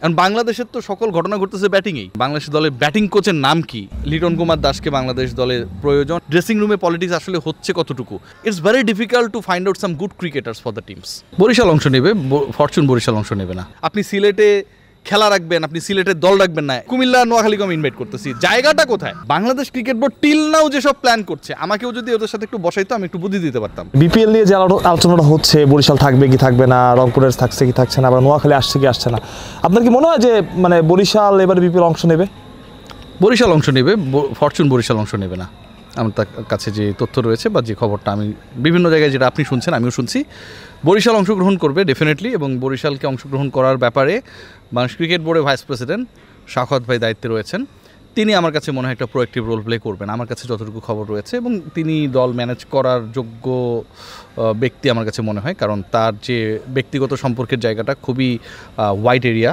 কারণ বাংলাদেশের তো সকল ঘটনা ঘটতেছে ব্যাটিংয়েই। বাংলাদেশ দলের ব্যাটিং কোচের নাম কি? লিটন কুমার দাসকে বাংলাদেশ দলের প্রয়োজন। ড্রেসিং রুমে পলিটিক্স আসলে হচ্ছে কতটুকু? It's very difficult to find out some good cricketers for the teams. Barishal অংশ নেবে, ফরচুন বরিশাল অংশ নেবে না। আপনি সিলেটে খেলা রাখবেন, আপনি সিলেটের দল রাখবেন না। কুমিল্লা নোয়াখালীকে আমি ইনভাইট করতেছি, জায়গাটা কোথায়? Bangladesh cricket board till now যেসব প্ল্যান করছে, আমাকেও যদি ওদের সাথে একটু বসাইতো আমি একটু বুদ্ধি দিতে পারতাম। বিপিএল নিয়ে যে আলোচনাটা হচ্ছে, বরিশাল থাকবে কি থাকবে না, রংপুরের থাকছে কি থাকছে না, আবার নোয়াখালী আসছে কি আসছে না, আপনার কি মনে হয় যে মানে বরিশাল এবার বিপিএল অংশ নেবে? বরিশাল অংশ নেবে, ফরচুন বরিশাল অংশ নেবে না। আমার তার কাছে যে তথ্য রয়েছে বা যে খবরটা আমি বিভিন্ন জায়গায় যেটা আপনি শুনছেন আমিও শুনছি, বরিশাল অংশগ্রহণ করবে ডেফিনেটলি। এবং বরিশালকে অংশগ্রহণ করার ব্যাপারে বাংলাদেশ ক্রিকেট বোর্ডের ভাইস প্রেসিডেন্ট শাখাওয়াত ভাই দায়িত্বে রয়েছেন। তিনি আমার কাছে মনে হয় একটা প্রোঅ্যাক্টিভ রোল প্লে করবেন, আমার কাছে যতটুকু খবর রয়েছে, এবং তিনি দল ম্যানেজ করার যোগ্য ব্যক্তি আমার কাছে মনে হয়। কারণ তার যে ব্যক্তিগত সম্পর্কের জায়গাটা খুবই ওয়াইড এরিয়া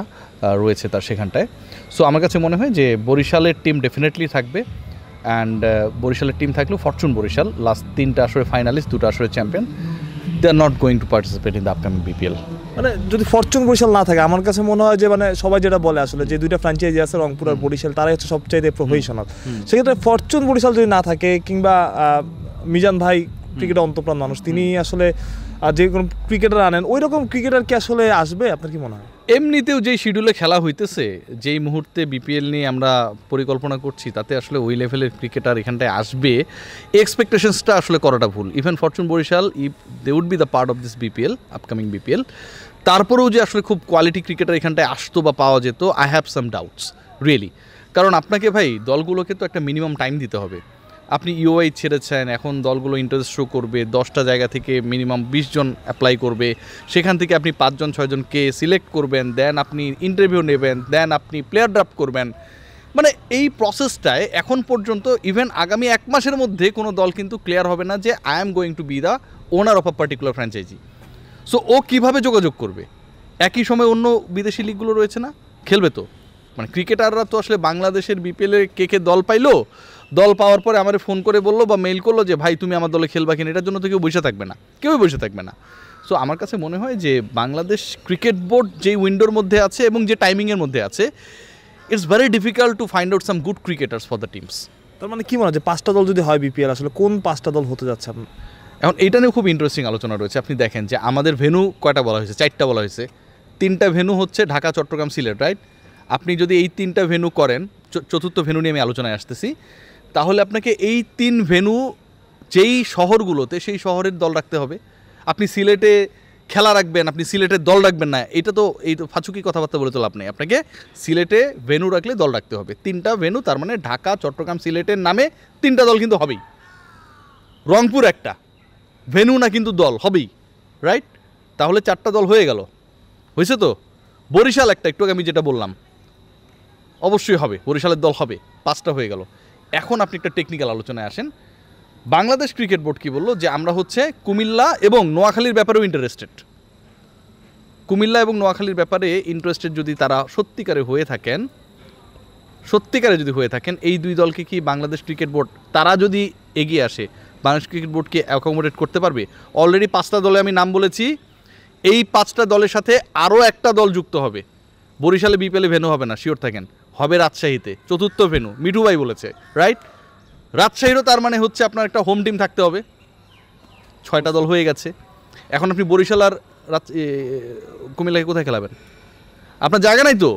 রয়েছে তার সেখানটায়। সো আমার কাছে মনে হয় যে বরিশালের টিম ডেফিনেটলি থাকবে। অ্যান্ড বরিশালের টিম থাকলেও ফরচুন বরিশাল লাস্ট 3টা আসরে ফাইনালিস্ট, 2টা আসরে champion, they are not going to participate in the upcoming BPL. মানে যদি ফরচুন বরিশাল না থাকে, আমার কাছে মনে হয় যে মানে সবাই যেটা বলে আসলে যে 2টা ফ্র্যাঞ্চাইজি আছে রংপুর আর বরিশাল, তারাই হচ্ছে সবচাইতে প্রফেশনাল। সেক্ষেত্রে ফরচুন বরিশাল যদি না থাকে, কিংবা মিজান ভাই ক্রিকেটের অন্তঃপ্রাণ মানুষ, তিনি আসলে যে কোনো ক্রিকেটার আনেন, ওই রকম ক্রিকেটার কি আসলে আসবে? আপনার কি মনে হয়? এমনিতেও যেই শিডিউলে খেলা হইতেছে, যেই মুহূর্তে বিপিএল নিয়ে আমরা পরিকল্পনা করছি, তাতে আসলে ওই লেভেলের ক্রিকেটার এখানটায় আসবে এক্সপেকটেশনসটা আসলে করাটা ভুল। Even Fortune Barishal, if they would be the part of this BPL, upcoming BPL, তারপরেও যে আসলে খুব কোয়ালিটি ক্রিকেটার এখানটায় আসতো বা পাওয়া যেত, I have some doubts really. কারণ আপনাকে ভাই দলগুলোকে তো একটা মিনিমাম টাইম দিতে হবে। আপনি ইউআই ছেড়েছেন, এখন দলগুলো ইন্টারেস্ট শো করবে, 10টা জায়গা থেকে মিনিমাম 20 জন অ্যাপ্লাই করবে, সেখান থেকে আপনি 5 জন 6 জনকে সিলেক্ট করবেন, দেন আপনি ইন্টারভিউ নেবেন, দেন আপনি প্লেয়ার ড্রাফট করবেন। মানে এই প্রসেসটায় এখন পর্যন্ত ইভেন আগামী 1 মাসের মধ্যে কোনো দল কিন্তু ক্লিয়ার হবে না যে I am going to be the owner of a particular franchise. So ও কীভাবে যোগাযোগ করবে? একই সময় অন্য বিদেশি লিগগুলো রয়েছে না, খেলবে তো। মানে ক্রিকেটাররা তো আসলে বাংলাদেশের বিপিএলে কে দল পাইলো, দল পাওয়ার পরে আমার ফোন করে বললো বা মেইল করলো যে ভাই তুমি আমার দলে খেলবা কিনা, এটার জন্য তো কেউ বসে থাকবে না, কেউই বসে থাকবে না। সো আমার কাছে মনে হয় যে বাংলাদেশ ক্রিকেট বোর্ড যেই উইন্ডোর মধ্যে আছে এবং যে টাইমিংয়ের মধ্যে আছে, it's very difficult to find out some good cricketers for the teams. তার মানে কি মনে হয় যে 5টা দল যদি হয় বিপিএল, আসলে কোন 5টা দল হতে যাচ্ছে আপনার? এখন এইটা নিয়ে খুব ইন্টারেস্টিং আলোচনা রয়েছে। আপনি দেখেন যে আমাদের ভেন্যু কয়টা বলা হয়েছে? 4টা বলা হয়েছে। 3টা ভেন্যু হচ্ছে ঢাকা, চট্টগ্রাম, সিলেট, রাইট? আপনি যদি এই 3টা ভেন্যু করেন, চতুর্থ ভেন্যু নিয়ে আমি আলোচনায় আসতেছি, তাহলে আপনাকে এই 3 ভেন্যু যেই শহরগুলোতে, সেই শহরের দল রাখতে হবে। আপনি সিলেটে খেলা রাখবেন, আপনি সিলেটের দল রাখবেন না, এই তো ফাঁচুকি কথাবার্তা বলে তো লাভ নেই। আপনাকে সিলেটে ভেন্যু রাখলে দল রাখতে হবে। 3টা ভেন্যু, তার মানে ঢাকা, চট্টগ্রাম, সিলেটের নামে 3টা দল কিন্তু হবেই। রংপুর একটা ভেন্যু না, কিন্তু দল হবেই, রাইট? তাহলে 4টা দল হয়ে গেল, হয়েছে তো। বরিশাল একটা, একটু আমি যেটা বললাম, অবশ্যই হবে, বরিশালের দল হবে, 5টা হয়ে গেল। এখন আপনি একটা টেকনিক্যাল আলোচনায় আসেন। বাংলাদেশ ক্রিকেট বোর্ড কি বললো? যে আমরা হচ্ছে কুমিল্লা এবং নোয়াখালীর ব্যাপারেও ইন্টারেস্টেড। কুমিল্লা এবং নোয়াখালীর ব্যাপারে ইন্টারেস্টেড যদি তারা সত্যিকারে হয়ে থাকেন, এই 2 দলকে কি বাংলাদেশ ক্রিকেট বোর্ড, তারা যদি এগিয়ে আসে, বাংলাদেশ ক্রিকেট বোর্ডকে অ্যাকোমোডেট করতে পারবে? অলরেডি 5টা দলে আমি নাম বলেছি, এই 5টা দলের সাথে আরও একটা দল যুক্ত হবে। বরিশালে বিপিএলে ভেন্যু হবে না, শিওর থাকেন, হবে রাজশাহীতে, 4র্থ ভেন্যু, মিঠু ভাই বলেছে, রাইট? রাজশাহীরও তার মানে হচ্ছে আপনার একটা হোম টিম থাকতে হবে। 6টা দল হয়ে গেছে। এখন আপনি বরিশাল আর কুমিল্লাকে কোথায় খেলাবেন? আপনার জায়গা নাই তো।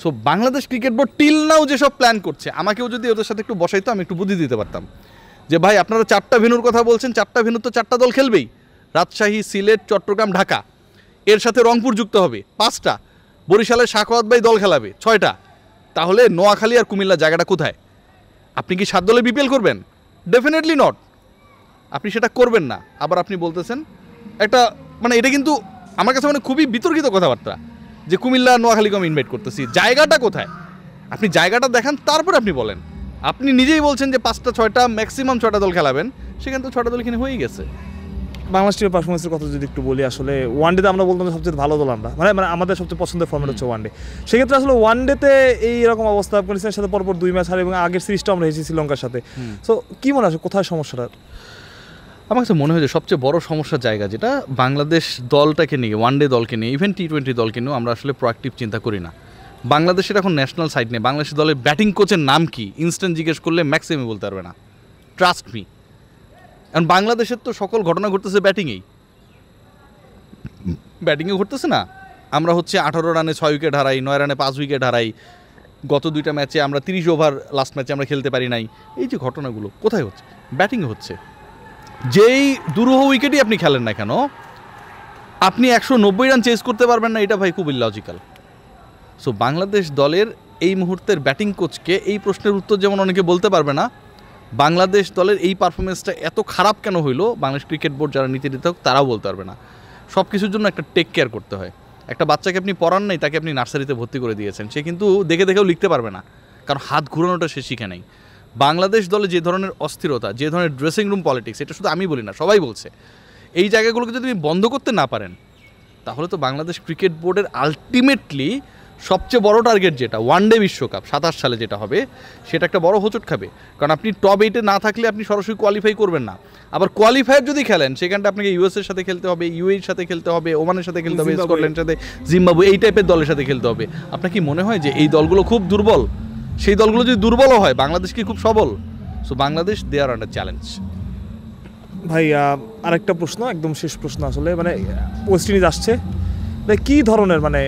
So Bangladesh cricket board till now যেসব প্ল্যান করছে, আমাকেও যদি ওদের সাথে একটু বসাইতো আমি একটু বুদ্ধি দিতে পারতাম যে ভাই আপনারা 4টা ভেন্যুর কথা বলছেন, 4টা ভেন্যু তো 4টা দল খেলবেই, রাজশাহী, সিলেট, চট্টগ্রাম, ঢাকা, এর সাথে রংপুর যুক্ত হবে 5টা, বরিশালের শাখাওয়াত ভাই দল খেলাবে 6টা। তাহলে নোয়াখালী আর কুমিল্লা জায়গাটা কোথায়? আপনি কি 7 দলে বিপিএল করবেন? ডেফিনেটলি নট, আপনি সেটা করবেন না। আবার আপনি বলতেছেন একটা, মানে এটা কিন্তু আমার কাছে মানে খুবই বিতর্কিত কথাবার্তা যে কুমিল্লা নোয়াখালীকে আমি ইনভাইট করতেছি, জায়গাটা কোথায়? আপনি জায়গাটা দেখান, তারপরে আপনি বলেন। আপনি নিজেই বলছেন যে 5টা 6টা ম্যাক্সিমাম 6টা দল খেলাবেন, সেখানে তো 6টা দল এখানে হয়েই গেছে। বাংলাদেশ টিমের পারফরমেন্সের কথা যদি একটু বলি, আসলে ওয়ানডেতে আমরা বলতাম যে সবচেয়ে ভালো দল আমরা, মানে আমাদের সবচেয়ে পছন্দের ফর্মেট হচ্ছে ওয়ানডে। সেক্ষেত্রে আসলে ওয়ানডেতে এইরকম অবস্থা, আফগানিস্তানের সাথে পরপর 2 ম্যাচ হারে এবং আগের সিরিজটা আমরা হেরেছি শ্রীলঙ্কার সাথে। সো কি মনে হয় কোথায় সমস্যাটা? আমার কাছে মনে হয় যে সবচেয়ে বড় সমস্যার জায়গা যেটা বাংলাদেশ দলটাকে নিয়ে, ওয়ানডে দলকে নিয়ে, ইভেন টি-20 দলকে নিয়েও আমরা আসলে প্রোঅ্যাক্টিভ চিন্তা করি না। বাংলাদেশের এখন ন্যাশনাল সাইড নেই, বাংলাদেশের দলের ব্যাটিং কোচের নাম কি ইনস্ট্যান্ট জিজ্ঞেস করলে ম্যাক্সিমাম বলতে পারবে না, ট্রাস্ট মি। কারণ বাংলাদেশের তো সকল ঘটনা ঘটতেছে ব্যাটিংয়েই, ব্যাটিংয়ে ঘটতেছে না। আমরা হচ্ছে 18 রানে 6 উইকেট হারাই, 9 রানে 5 উইকেট হারাই, গত 2টা ম্যাচে আমরা 30 ওভার লাস্ট ম্যাচে আমরা খেলতে পারি নাই। এই যে ঘটনাগুলো কোথায় হচ্ছে? ব্যাটিংয়ে হচ্ছে। যেই দুরূহ উইকেটই আপনি খেলেন না কেন, আপনি 190 রান চেস করতে পারবেন না, এটা ভাই খুব ইললজিক্যাল। সো বাংলাদেশ দলের এই মুহূর্তের ব্যাটিং কোচকে এই প্রশ্নের উত্তর যেমন অনেকে বলতে পারবে না, বাংলাদেশ দলের এই পারফরমেন্সটা এত খারাপ কেন হইলো, বাংলাদেশ ক্রিকেট বোর্ড যারা নীতি নির্ধারক তারাও বলতে পারবে না। সব কিছুর জন্য একটা টেক কেয়ার করতে হয়। একটা বাচ্চাকে আপনি পড়ান নাই, তাকে আপনি নার্সারিতে ভর্তি করে দিয়েছেন, সে কিন্তু দেখে দেখেও লিখতে পারবে না, কারণ হাত ঘুরানোটা সে শিখে নেই। বাংলাদেশ দলে যে ধরনের অস্থিরতা, যে ধরনের ড্রেসিং রুম পলিটিক্স, এটা শুধু আমি বলি না, সবাই বলছে, এই জায়গাগুলোকে যদি বন্ধ করতে না পারেন, তাহলে তো বাংলাদেশ ক্রিকেট বোর্ডের আলটিমেটলি সবচেয়ে বড় টার্গেট যেটা ওয়ানডে বিশ্বকাপ 27 সালে যেটা হবে, সেটা একটা বড় হোঁচট খাবে। কারণ আপনি টপ 8-এ না থাকলে আপনি সরাসরি কোয়ালিফাই করবেন না। আবার কোয়ালিফায়ার যদি খেলেন, সেখানটা আপনাকে ইউএসের সাথে খেলতে হবে, ইউএইর সাথে খেলতে হবে, ওমানের সাথে খেলতে হবে, স্কটল্যান্ডের সাথে, জিম্বাবুয়ে, এই টাইপের দলের সাথে খেলতে হবে। আপনার কি মনে হয় যে এই দলগুলো খুব দুর্বল? সেই দলগুলো যদি দুর্বলও হয়, বাংলাদেশ কি খুব সবল? সো বাংলাদেশ দে আর আন্ডার চ্যালেঞ্জ। ভাই আরেকটা প্রশ্ন, একদম শেষ প্রশ্ন আসলে, মানে ওয়েস্ট ইন্ডিজ আসছে, মানে কী ধরনের মানে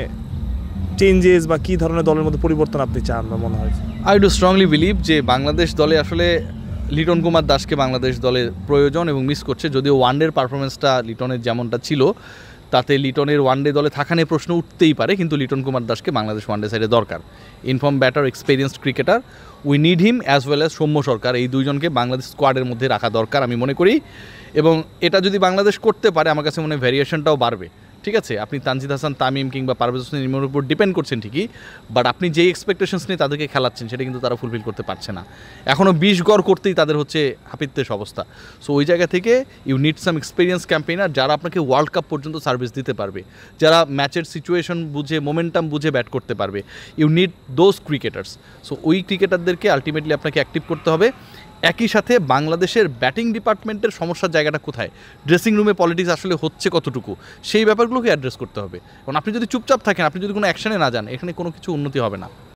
চেঞ্জেস বা কী ধরনের দলের মধ্যে পরিবর্তন আপনি চান বা মনে হয়? আই ডু স্ট্রংলি বিলিভ যে বাংলাদেশ দলে আসলে লিটন কুমার দাসকে বাংলাদেশ দলের প্রয়োজন এবং মিস করছে। যদিও ওয়ানডের পারফরমেন্সটা লিটনের যেমনটা ছিল, তাতে লিটনের ওয়ানডে দলে থাকা নিয়ে প্রশ্ন উঠতেই পারে, কিন্তু লিটন কুমার দাসকে বাংলাদেশ ওয়ানডে সাইডে দরকার। In form batter, experienced cricketer, we need him as well as Soumya Sarkar, এই দুইজনকে বাংলাদেশ স্কোয়াডের মধ্যে রাখা দরকার আমি মনে করি। এবং এটা যদি বাংলাদেশ করতে পারে, আমার কাছে মনে হয় ভ্যারিয়েশনটাও বাড়বে। ঠিক আছে, আপনি তানজিদ হাসান তামিম কিংবা পারভেজ হোসেন ইমনের উপর ডিপেন্ড করছেন ঠিকই, বাট আপনি যেই এক্সপেকটেশনস নিয়ে তাদেরকে খেলাচ্ছেন, সেটা কিন্তু তারা ফুলফিল করতে পারছে না। এখনও 20 গড় করতেই তাদের হচ্ছে হাপিত্যেশ অবস্থা। সো ওই জায়গা থেকে you need some experience campaigner, যারা আপনাকে ওয়ার্ল্ড কাপ পর্যন্ত সার্ভিস দিতে পারবে, যারা ম্যাচের সিচুয়েশন বুঝে, মোমেন্টাম বুঝে ব্যাট করতে পারবে। You need those cricketers. So ওই ক্রিকেটারদেরকে আলটিমেটলি আপনাকে অ্যাক্টিভ করতে হবে। একই সাথে বাংলাদেশের ব্যাটিং ডিপার্টমেন্টের সমস্যার জায়গাটা কোথায়, ড্রেসিং রুমে পলিটিক্স আসলে হচ্ছে কতটুকু, সেই ব্যাপারগুলোকে অ্যাড্রেস করতে হবে। কারণ আপনি যদি চুপচাপ থাকেন, আপনি যদি কোনো অ্যাকশনে না যান, এখানে কোনো কিছু উন্নতি হবে না।